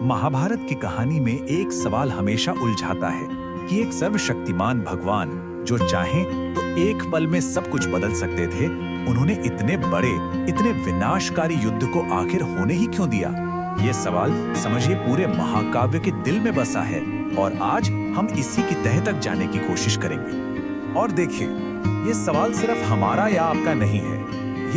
महाभारत की कहानी में एक सवाल हमेशा उलझाता है कि एक सर्वशक्तिमान भगवान जो चाहें तो एक पल में सब कुछ बदल सकते थे, उन्होंने इतने बड़े, इतने विनाशकारी युद्ध को आखिर होने ही क्यों दिया? ये सवाल समझिए पूरे महाकाव्य के दिल में बसा है और आज हम इसी की तह तक जाने की कोशिश करेंगे। और देखिए, ये सवाल सिर्फ हमारा या आपका नहीं है,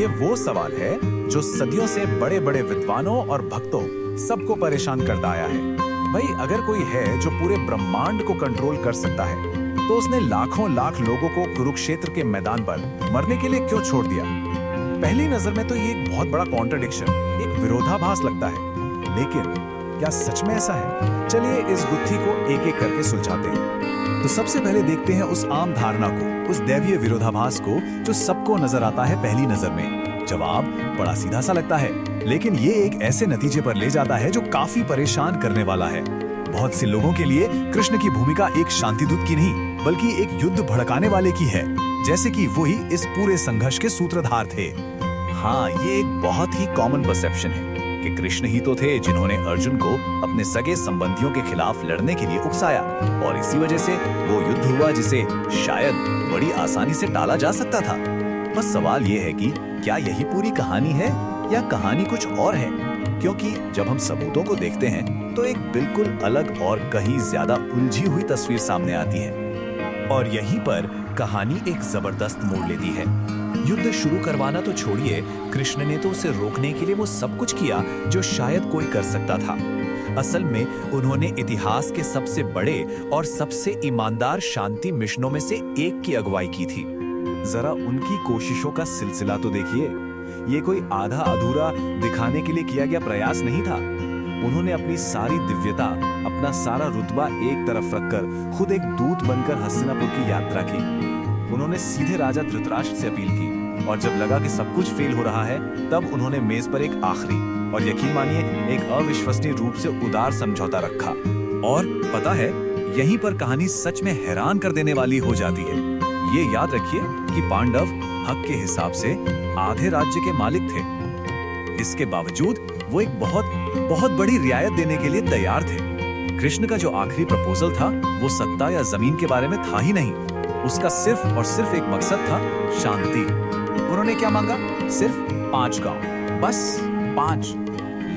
ये वो सवाल है जो सदियों से बड़े बड़े विद्वानों और भक्तों सबको परेशान करता आया है। भाई, अगर कोई है जो पूरे ब्रह्मांड को कंट्रोल कर सकता है, तो उसने लाखों लाख लोगों को कुरुक्षेत्र के मैदान पर मरने के लिए क्यों छोड़ दिया? पहली नजर में तो ये एक बहुत बड़ा कॉन्ट्रडिक्शन, एक विरोधाभास लगता है, लेकिन क्या सच में ऐसा है? चलिए इस गुत्थी को एक एक करके सुलझाते हैं। तो सबसे पहले देखते हैं उस आम धारणा को, उस दैवीय विरोधाभास को जो सबको नजर आता है पहली नजर में। जवाब बड़ा सीधा सा लगता है, लेकिन ये एक ऐसे नतीजे पर ले जाता है जो काफी परेशान करने वाला है। बहुत से लोगों के लिए कृष्ण की भूमिका एक शांतिदूत की नहीं, बल्कि एक युद्ध भड़काने वाले की है, जैसे कि वही इस पूरे संघर्ष के सूत्रधार थे। हाँ, ये एक बहुत ही कॉमन परसेप्शन है कि कृष्ण ही तो थे जिन्होंने अर्जुन को अपने सगे संबंधियों के खिलाफ लड़ने के लिए उकसाया, और इसी वजह से वो युद्ध हुआ जिसे शायद बड़ी आसानी से टाला जा सकता था। बस सवाल ये है कि क्या यही पूरी कहानी है या कहानी कुछ और है? क्योंकि जब हम सबूतों को देखते हैं तो एक बिल्कुल अलग और कहीं ज्यादा उलझी हुई तस्वीर सामने आती है। और यहीं पर कहानी एक जबरदस्त मोड़ लेती है। युद्ध शुरू करवाना तो छोड़िए, कृष्ण ने तो उसे रोकने के लिए वो सब कुछ किया जो शायद कोई कर सकता था। असल में उन्होंने इतिहास के सबसे बड़े और सबसे ईमानदार शांति मिशनों में से एक की अगुवाई की थी। जरा उनकी कोशिशों का सिलसिला तो देखिए। ये कोई आधा अधूरा दिखाने के लिए किया गया प्रयास नहीं था। उन्होंने अपनी सारी दिव्यता, अपना सारा रुतबा एक तरफ रखकर खुद एक दूत बनकर हस्तिनापुर की यात्रा की। उन्होंने सीधे राजा धृतराष्ट्र से अपील की, और जब लगा कि सब कुछ फेल हो रहा है, तब उन्होंने मेज पर एक आखिरी और यकीन मानिए एक अविश्वसनीय रूप से उदार समझौता रखा। और पता है, यहीं पर कहानी सच में हैरान कर देने वाली हो जाती है। ये याद रखिए कि पांडव हक के हिसाब से आधे राज्य के मालिक थे। इसके बावजूद वो एक बहुत बड़ी रियायत देने के लिए तैयार थे। कृष्ण का जो आखिरी प्रपोजल था वो सत्ता या जमीन के बारे में था ही नहीं। उसका सिर्फ और सिर्फ एक मकसद था, शांति। उन्होंने क्या मांगा? सिर्फ 5 गांव, बस 5।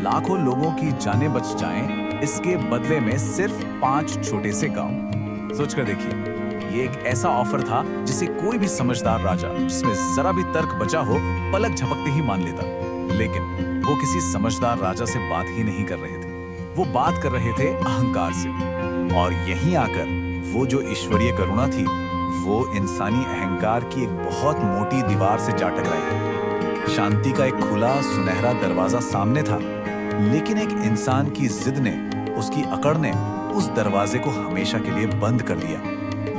लाखों लोगों की जानें बच जाएं, इसके बदले में सिर्फ 5 छोटे से गांव। सोचकर देखिए, ये एक ऐसा ऑफर था जिसे कोई भी समझदार राजा, जिसमें जरा भी तर्क बचा हो, पलक झपकते ही मान लेता। लेकिन वो किसी समझदार राजा से बात ही नहीं कर रहे थे, वो बात कर रहे थे अहंकार से। और यहीं आकर वो जो ईश्वरीय करुणा थी, वो इंसानी अहंकार की एक बहुत मोटी दीवार से जा टकराई। शांति का एक खुला सुनहरा दरवाजा सामने था, लेकिन एक इंसान की जिद ने, उसकी अकड़ ने उस दरवाजे को हमेशा के लिए बंद कर दिया।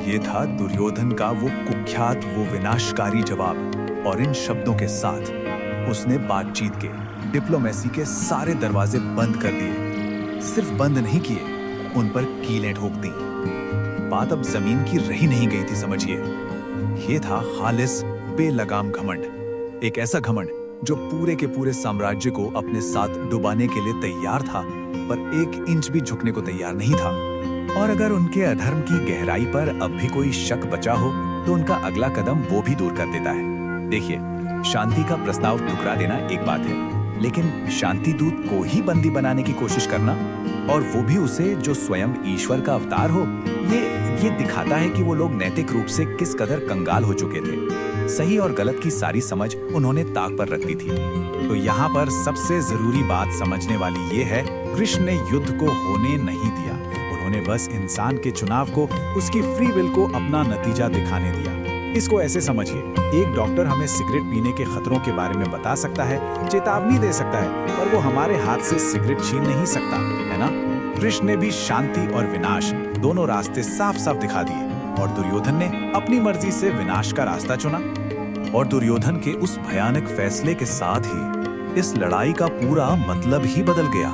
ये था दुर्योधन का वो कुख्यात, वो विनाशकारी जवाब। और इन शब्दों के साथ उसने बातचीत के, डिप्लोमेसी के सारे दरवाजे बंद कर दिए। सिर्फ बंद नहीं किए, उन पर कीलें ठोक दी। बात अब जमीन की रही नहीं गई थी, समझिए। ये था खालिस बेलगाम घमंड। एक ऐसा घमंड जो पूरे के पूरे साम्राज्य को अपने साथ डुबाने के लिए तैयार था, पर 1 इंच भी झुकने को तैयार नहीं था। और अगर उनके अधर्म की गहराई पर अब भी कोई शक बचा हो, तो उनका अगला कदम वो भी दूर कर देता है। देखिए, शांति का प्रस्ताव ठुकरा देना एक बात है, लेकिन शांति दूत को ही बंदी बनाने की कोशिश करना, और वो भी उसे जो स्वयं ईश्वर का अवतार हो, ये दिखाता है कि वो लोग नैतिक रूप से किस कदर कंगाल हो चुके थे। सही और गलत की सारी समझ उन्होंने ताक पर रख दी थी। तो यहाँ पर सबसे जरूरी बात समझने वाली ये है, कृष्ण ने युद्ध को होने नहीं दिया। उन्होंने बस इंसान के चुनाव को, उसकी फ्री विल को अपना नतीजा दिखाने दिया। इसको ऐसे समझिए, एक डॉक्टर हमें सिगरेट पीने के खतरों के बारे में बता सकता है, चेतावनी दे सकता है, पर वो हमारे हाथ से सिगरेट छीन नहीं सकता, है ना? कृष्ण ने भी शांति और विनाश दोनों रास्ते साफ साफ दिखा दिए, और दुर्योधन ने अपनी मर्जी से विनाश का रास्ता चुना। और दुर्योधन के उस भयानक फैसले के साथ ही इस लड़ाई का पूरा मतलब ही बदल गया।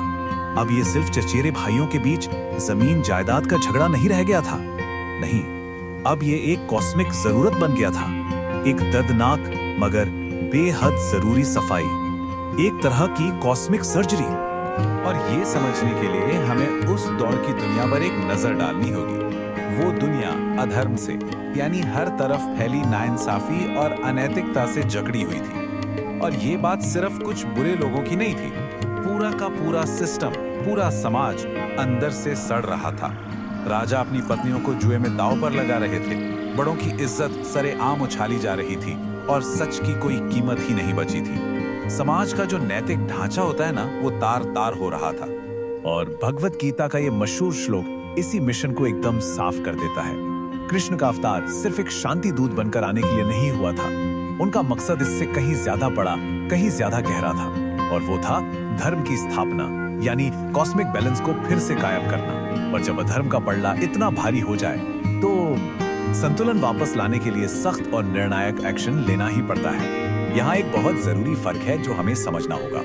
अब ये सिर्फ चचेरे भाइयों के बीच जमीन जायदाद का झगड़ा नहीं रह गया था। नहीं, अब ये एक कॉस्मिक जरूरत बन गया था। एक दर्दनाक मगर बेहद जरूरी सफाई, एक तरह की कॉस्मिक सर्जरी। और ये समझने के लिए हमें उस दौर की दुनिया पर एक नजर डालनी होगी। वो दुनिया अधर्म से, यानी हर तरफ फैली नाइंसाफी और अनैतिकता से जकड़ी हुई थी। और ये बात सिर्फ कुछ बुरे लोगों की नहीं थी, पूरा का पूरा सिस्टम, पूरा समाज अंदर से सड़ रहा था। राजा अपनी पत्नियों को जुए में दांव पर लगा रहे थे, बड़ों की इज्जत सरेआम उछाली जा रही थी और सच की कोई कीमत ही नहीं बची थी। समाज का जो नैतिक ढांचा होता है ना, वो तार तार हो रहा था। और भगवत गीता का ये मशहूर श्लोक इसी मिशन को एकदम साफ कर देता है। कृष्ण का अवतार सिर्फ एक शांति दूत बनकर आने के लिए नहीं हुआ था। उनका मकसद इससे कहीं ज्यादा बड़ा, कहीं ज्यादा गहरा था, और वो था धर्म की स्थापना, यानी कॉस्मिक बैलेंस को फिर से कायम करना। और जब अधर्म का पलड़ा इतना भारी हो जाए तो संतुलन वापस लाने के लिए सख्त और निर्णायक एक्शन लेना ही पड़ता है। यहाँ एक बहुत जरूरी फर्क है जो हमें समझना होगा।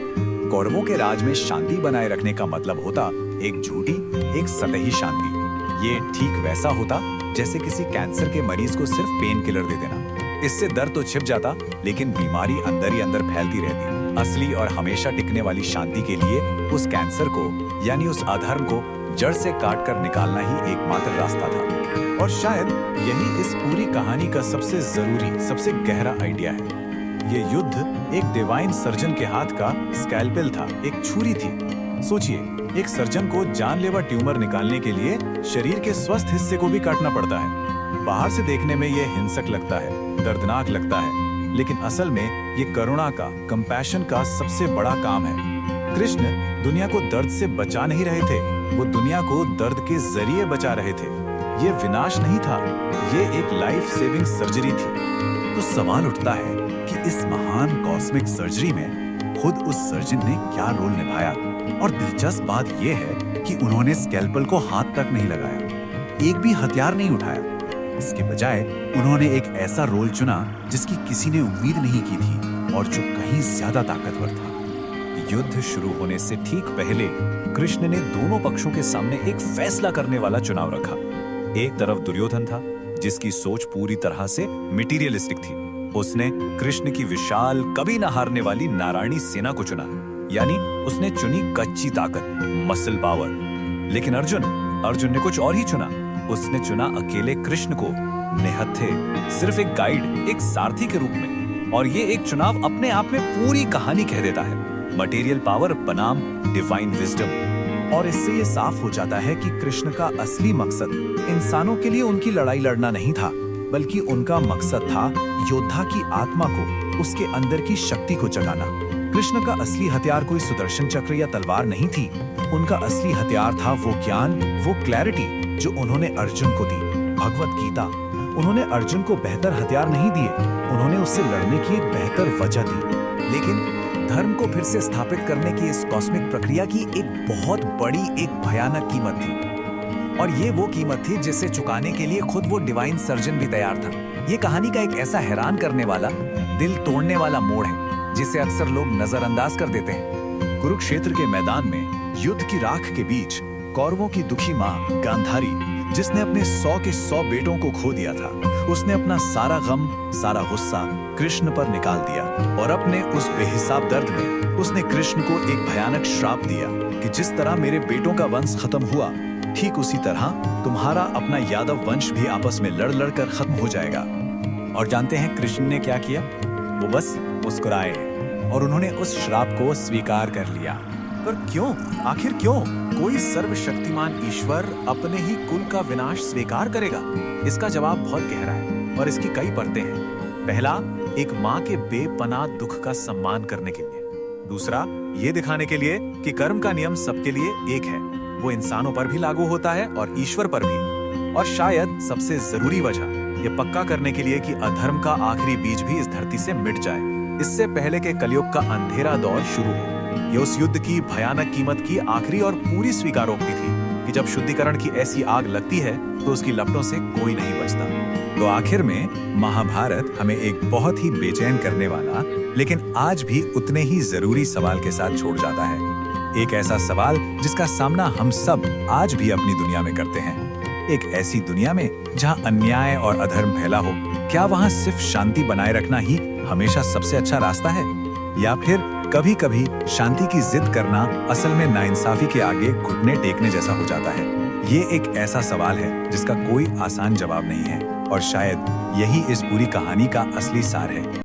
कौरवों के राज में शांति बनाए रखने का मतलब होता एक झूठी, एक सतही शांति। ये ठीक वैसा होता जैसे किसी कैंसर के मरीज को सिर्फ पेन किलर दे देना। इससे दर्द तो छिप जाता, लेकिन बीमारी अंदर ही अंदर फैलती रहती। असली और हमेशा टिकने वाली शांति के लिए उस कैंसर को, यानी उस अधर्म को जड़ से काट कर निकालना ही एकमात्र रास्ता था। और शायद यही इस पूरी कहानी का सबसे जरूरी, सबसे गहरा आइडिया है। ये युद्ध एक डिवाइन सर्जन के हाथ का स्कैल्पेल था, एक छुरी थी। सोचिए, एक सर्जन को जानलेवा ट्यूमर निकालने के लिए शरीर के स्वस्थ हिस्से को भी काटना पड़ता है। बाहर से देखने में ये हिंसक लगता है, दर्दनाक लगता है, लेकिन असल में ये करुणा का, कंपैशन का सबसे बड़ा काम है। कृष्ण दुनिया को दर्द से बचा नहीं रहे थे, वो दुनिया को दर्द के जरिए बचा रहे थे। ये विनाश नहीं था, ये एक लाइफ सेविंग सर्जरी थी। तो सवाल उठता है कि इस महान कॉस्मिक सर्जरी में खुद उस सर्जन ने क्या रोल निभाया। और दिलचस्प बात यह है कि उन्होंने स्कैल्पेल को हाथ तक नहीं लगाया, एक भी हथियार नहीं उठाया। इसके बजाय उन्होंने एक ऐसा रोल चुना जिसकी किसी ने उम्मीद नहीं की थी और जो कहीं ज्यादा ताकतवर था। युद्ध शुरू होने से ठीक पहले कृष्ण ने दोनों पक्षों के सामने एक फैसला करने वाला चुनाव रखा। एक तरफ दुर्योधन था, जिसकी सोच पूरी तरह से मटेरियलिस्टिक थी। उसने कृष्ण की विशाल, कभी न हारने वाली नारायणी सेना को चुना, यानी उसने चुनी कच्ची ताकत, मसल पावर। लेकिन अर्जुन ने कुछ और ही चुना। उसने चुना अकेले कृष्ण को, निहत्थे, सिर्फ एक गाइड, एक सारथी के रूप में। और ये एक चुनाव अपने आप में पूरी कहानी कह देता है। मटेरियल पावर बनाम डिवाइन विजडम। और इससे ये साफ हो जाता है कि कृष्ण का असली मकसद इंसानों के लिए उनकी लड़ाई लड़ना नहीं था, बल्कि उनका मकसद था योद्धा की आत्मा को, उसके अंदर की शक्ति को जगाना। कृष्ण का असली हथियार कोई सुदर्शन चक्र या तलवार नहीं थी। उनका असली हथियार था वो ज्ञान, वो क्लैरिटी जो उन्होंने अर्जुन को दी, भगवत गीता। उन्होंने अर्जुन को बेहतर हथियार नहीं दिए, उन्होंने उससे लड़ने की एक बेहतर वजह दी। लेकिन धर्म को फिर से स्थापित करने की इस कॉस्मिक प्रक्रिया की एक बहुत बड़ी, एक भयानक कीमत थी। और ये वो कीमत थी जिसे चुकाने के लिए खुद वो डिवाइन सर्जन भी तैयार था। ये कहानी का एक ऐसा हैरान करने वाला, दिल तोड़ने वाला मोड़ है जिसे अक्सर लोग नजरअंदाज कर देते हैं। कुरुक्षेत्र के मैदान में युद्ध की राख के बीच कौरवों की दुखी माँ गांधारी, जिसने अपने 100 के 100 बेटों को खो दिया था, उसने अपना सारा गम, सारा गुस्सा कृष्ण पर निकाल दिया। और अपने उस बेहिसाब दर्द में उसने कृष्ण को एक भयानक श्राप दिया कि जिस तरह मेरे बेटों का वंश खत्म हुआ, ठीक उसी तरह तुम्हारा अपना यादव वंश भी आपस में लड़ लड़ कर खत्म हो जाएगा। और जानते हैं कृष्ण ने क्या किया? वो बस मुस्कुराए और उन्होंने उस श्राप को स्वीकार कर लिया। पर क्यों? आखिर क्यों? कोई सर्वशक्तिमान ईश्वर अपने ही कुल का विनाश स्वीकार करेगा? इसका जवाब बहुत गहरा है और इसकी कई परतें हैं। पहला, एक माँ के बेपनाह दुख का सम्मान करने के लिए। दूसरा, ये दिखाने के लिए कि कर्म का नियम सबके लिए एक है, वो इंसानों पर भी लागू होता है और ईश्वर पर भी। और शायद सबसे जरूरी वजह, ये पक्का करने के लिए कि अधर्म का आखिरी बीज भी इस धरती से मिट जाए, इससे पहले के कलयुग का अंधेरा दौर शुरू हो। ये उस युद्ध की भयानक कीमत की आखिरी और पूरी स्वीकारोक्ति थी कि जब शुद्धिकरण की ऐसी आग लगती है तो उसकी लपटों से कोई नहीं बचता। तो आखिर में महाभारत हमें एक बहुत ही बेचैन करने वाला, लेकिन आज भी उतने ही जरूरी सवाल के साथ छोड़ जाता है। एक ऐसा सवाल जिसका सामना हम सब आज भी अपनी दुनिया में करते हैं। एक ऐसी दुनिया में जहां अन्याय और अधर्म फैला हो, क्या वहां सिर्फ शांति बनाए रखना ही हमेशा सबसे अच्छा रास्ता है? या फिर कभी कभी शांति की जिद करना असल में नाइंसाफी के आगे घुटने टेकने जैसा हो जाता है। ये एक ऐसा सवाल है जिसका कोई आसान जवाब नहीं है और शायद यही इस पूरी कहानी का असली सार है।